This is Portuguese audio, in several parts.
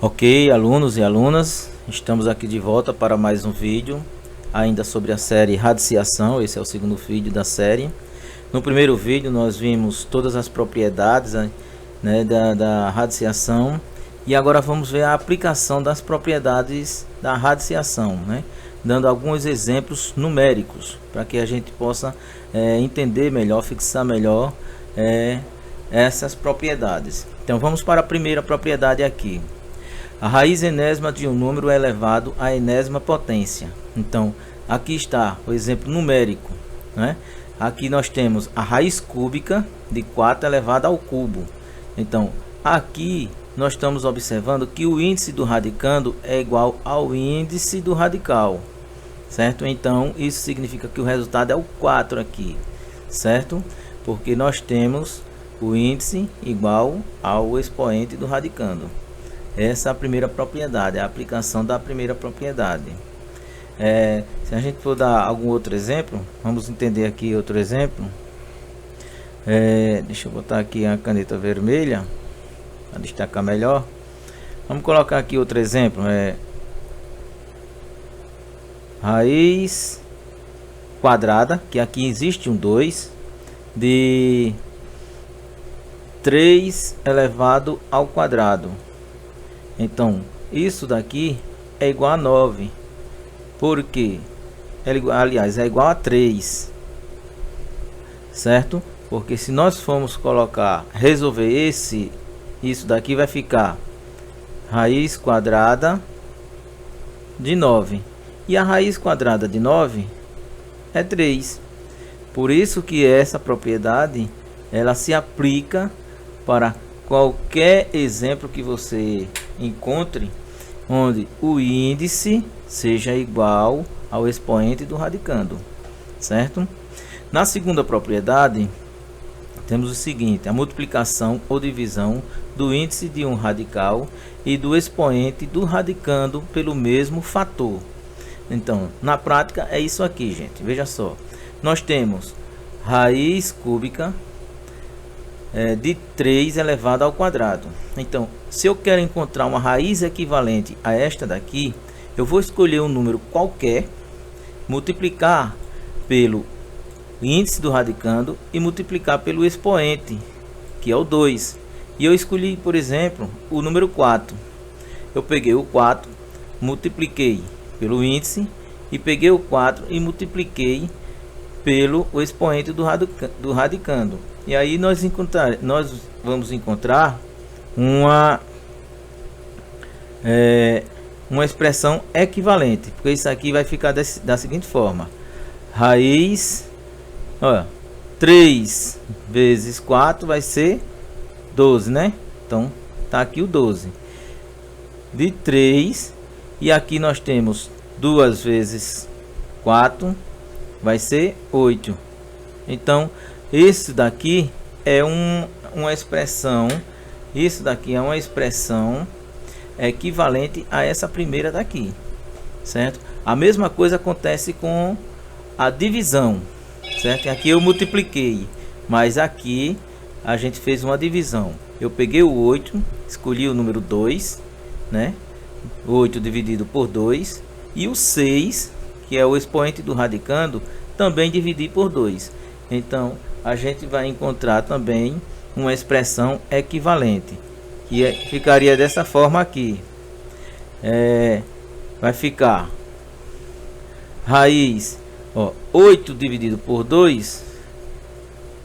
Ok, alunos e alunas, estamos aqui de volta para mais um vídeo, ainda sobre a série Radiciação. Esse é o segundo vídeo da série. No primeiro vídeo nós vimos todas as propriedades, né, da radiciação, e agora vamos ver a aplicação das propriedades da radiciação, né, dando alguns exemplos numéricos, para que a gente possa entender melhor, fixar melhor essas propriedades. Então vamos para a primeira propriedade aqui. A raiz enésima de um número é elevado à enésima potência. Então, aqui está o exemplo numérico, né? Aqui nós temos a raiz cúbica de 4 elevado ao cubo. Então, aqui nós estamos observando que o índice do radicando é igual ao índice do radical, certo? Então, isso significa que o resultado é o 4 aqui, certo? Porque nós temos o índice igual ao expoente do radicando. Essa é a primeira propriedade, a aplicação da primeira propriedade. Se a gente for dar algum outro exemplo, vamos entender aqui outro exemplo. Deixa eu botar aqui a caneta vermelha para destacar melhor. Vamos colocar aqui outro exemplo. Raiz quadrada, que aqui existe um 2, de 3 elevado ao quadrado. Então, isso daqui é igual a 9. Por quê? Aliás, é igual a 3. Certo? Porque se nós formos resolver isso daqui vai ficar raiz quadrada de 9. E a raiz quadrada de 9 é 3. Por isso que essa propriedade, ela se aplica para qualquer exemplo que você encontre onde o índice seja igual ao expoente do radicando, certo? Na segunda propriedade temos o seguinte: a multiplicação ou divisão do índice de um radical e do expoente do radicando pelo mesmo fator. Então, na prática é isso aqui, gente. Veja só, nós temos raiz cúbica de 3 elevado ao quadrado. Então, se eu quero encontrar uma raiz equivalente a esta daqui, eu vou escolher um número qualquer, multiplicar pelo índice do radicando e multiplicar pelo expoente, que é o 2. E eu escolhi, por exemplo, o número 4. Eu peguei o 4, multipliquei pelo índice e peguei o 4 e multipliquei pelo expoente do radicando. E aí nós vamos encontrar uma expressão equivalente, porque isso aqui vai ficar da seguinte forma: raiz, 3 vezes 4 vai ser 12, né? Então tá aqui o 12 de 3, e aqui nós temos 2 vezes 4 vai ser 8. Então isso daqui é uma expressão, isso daqui é uma expressão equivalente a essa primeira daqui, certo? A mesma coisa acontece com a divisão, certo? Aqui eu multipliquei, mas aqui a gente fez uma divisão. Eu peguei o 8, escolhi o número 2, né? 8 dividido por 2, e o 6, que é o expoente do radicando, também dividi por 2. Então a gente vai encontrar também uma expressão equivalente, que ficaria dessa forma aqui. Vai ficar raiz, 8 dividido por 2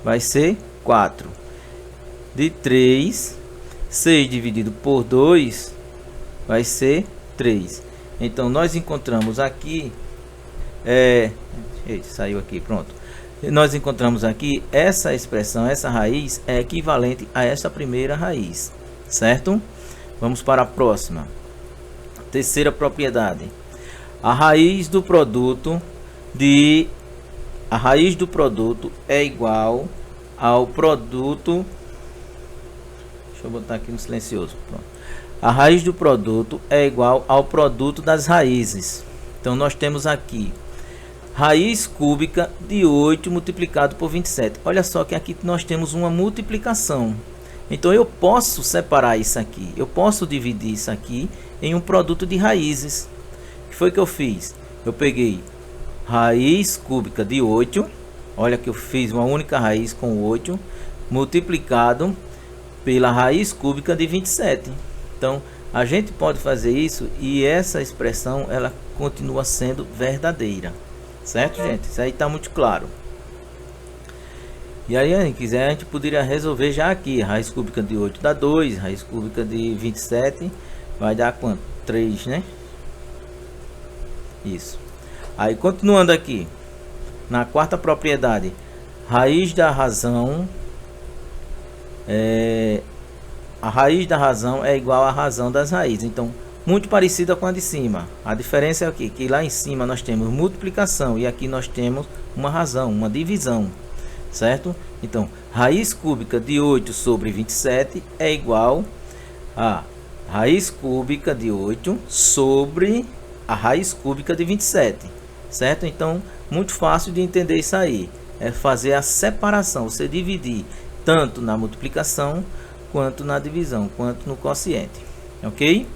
vai ser 4. De 3, 6 dividido por 2 vai ser 3. Então nós encontramos aqui, saiu aqui, pronto. Nós encontramos aqui essa expressão, essa raiz é equivalente a essa primeira raiz, certo? Vamos para a próxima. Terceira propriedade. A raiz do produto é igual ao produto. Deixa eu botar aqui no silencioso. Pronto. A raiz do produto é igual ao produto das raízes. Então nós temos aqui raiz cúbica de 8 multiplicado por 27. Olha só que aqui nós temos uma multiplicação. Então eu posso separar isso aqui, eu posso dividir isso aqui em um produto de raízes. O que foi que eu fiz? Eu peguei raiz cúbica de 8, olha que eu fiz uma única raiz com 8, multiplicado pela raiz cúbica de 27. Então a gente pode fazer isso e essa expressão ela continua sendo verdadeira, certo, gente? Isso aí está muito claro. E aí, se quiser, a gente poderia resolver já aqui. Raiz cúbica de 8 dá 2, raiz cúbica de 27 vai dar quanto? 3, né? Isso. Aí, continuando aqui, na quarta propriedade, raiz da razão a raiz da razão é igual à razão das raízes. Então, muito parecida com a de cima. A diferença é aqui, que lá em cima nós temos multiplicação e aqui nós temos uma razão, uma divisão, certo? Então, raiz cúbica de 8 sobre 27 é igual a raiz cúbica de 8 sobre a raiz cúbica de 27, certo? Então, muito fácil de entender isso aí. É fazer a separação, você dividir tanto na multiplicação, quanto na divisão, quanto no quociente, ok?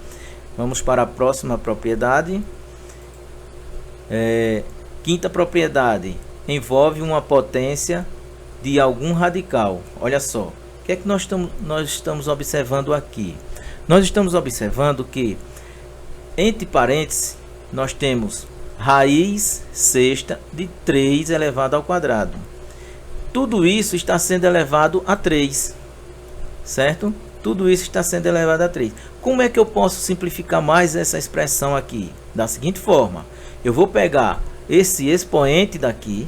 Vamos para a próxima propriedade. Quinta propriedade, envolve uma potência de algum radical. Olha só, o que é que nós estamos observando aqui? Nós estamos observando que, entre parênteses, nós temos raiz sexta de 3 elevado ao quadrado. Tudo isso está sendo elevado a 3, certo? Tudo isso está sendo elevado a 3. Como é que eu posso simplificar mais essa expressão aqui? Da seguinte forma, eu vou pegar esse expoente daqui,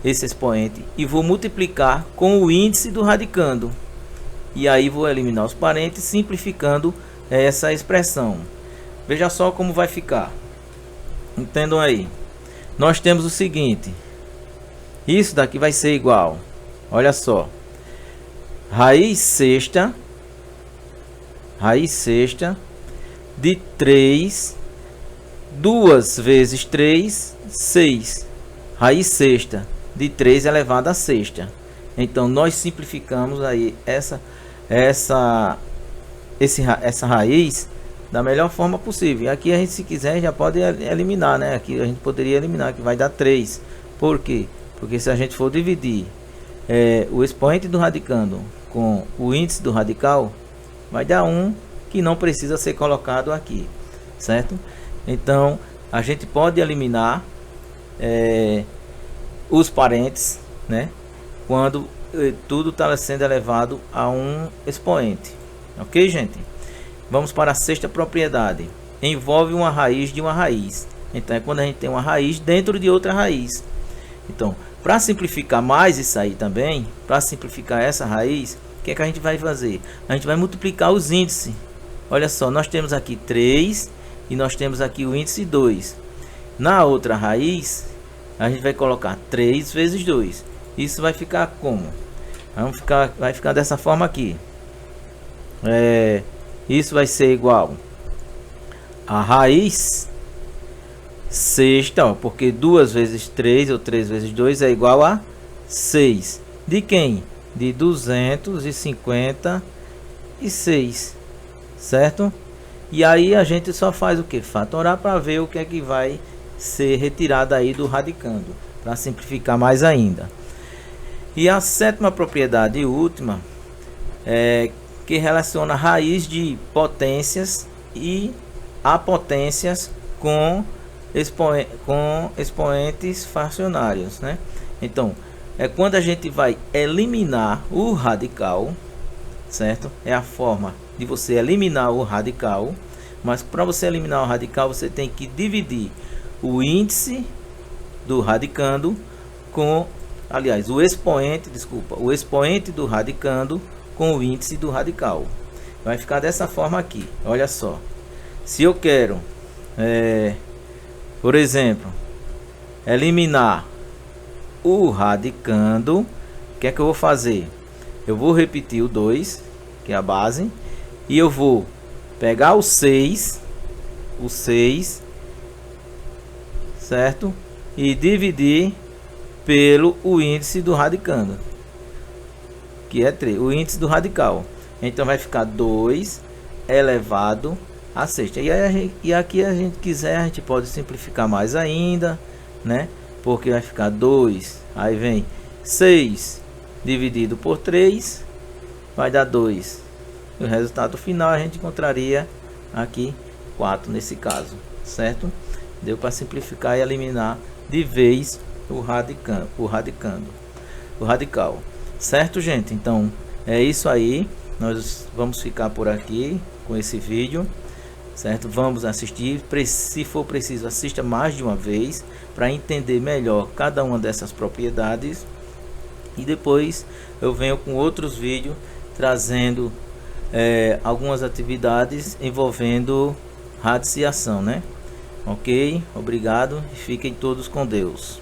esse expoente, e vou multiplicar com o índice do radicando. E aí vou eliminar os parênteses, simplificando essa expressão. Veja só como vai ficar. Entendam aí. Nós temos o seguinte. Isso daqui vai ser igual. Olha só. Raiz sexta de 3. 2 vezes 3, 6. Raiz sexta de 3 elevado a sexta. Então, nós simplificamos aí essa raiz da melhor forma possível. Aqui a gente, se quiser, já pode eliminar, né? Aqui a gente poderia eliminar, que vai dar 3. Por quê? Porque se a gente for dividir o expoente do radicando com o índice do radical, vai dar 1 que não precisa ser colocado aqui, certo? Então, a gente pode eliminar os parênteses, né? Quando tudo está sendo elevado a um expoente. Ok, gente? Vamos para a sexta propriedade. Envolve uma raiz de uma raiz. Então, é quando a gente tem uma raiz dentro de outra raiz. Então, para simplificar mais isso aí também, para simplificar essa raiz, o que é que a gente vai fazer? A gente vai multiplicar os índices. Olha só, nós temos aqui 3 e nós temos aqui o índice 2. Na outra raiz, a gente vai colocar 3 vezes 2. Isso vai ficar como? Vai ficar dessa forma aqui. Isso vai ser igual a raiz sexta, ó, porque 2 vezes 3 ou 3 vezes 2 é igual a 6. De quem? De 256, certo? E aí a gente só faz o que? Fatorar para ver o que é que vai ser retirado aí do radicando, para simplificar mais ainda. E a sétima propriedade e última que relaciona a raiz de potências e apotências com expoentes fracionários, né? Então, é quando a gente vai eliminar o radical, certo? É a forma de você eliminar o radical, mas para você eliminar o radical, você tem que dividir o índice do radicando com, aliás, o expoente do radicando com o índice do radical. Vai ficar dessa forma aqui. Olha só. Se eu quero, por exemplo, eliminar o radicando, o que é que eu vou fazer? Eu vou repetir o 2, que é a base, e eu vou pegar o 6, certo? E dividir pelo o índice do radicando, que é 3, o índice do radical. Então vai ficar 2 elevado a sexta. E aqui a gente quiser, a gente pode simplificar mais ainda, né? Porque vai ficar 2, aí vem 6 dividido por 3, vai dar 2. E o resultado final a gente encontraria aqui 4 nesse caso, certo? Deu para simplificar e eliminar de vez o radical, certo, gente? Então é isso aí, nós vamos ficar por aqui com esse vídeo, certo? Vamos assistir, se for preciso assista mais de uma vez para entender melhor cada uma dessas propriedades, e depois eu venho com outros vídeos trazendo algumas atividades envolvendo radiciação, né? Ok? Obrigado e fiquem todos com Deus.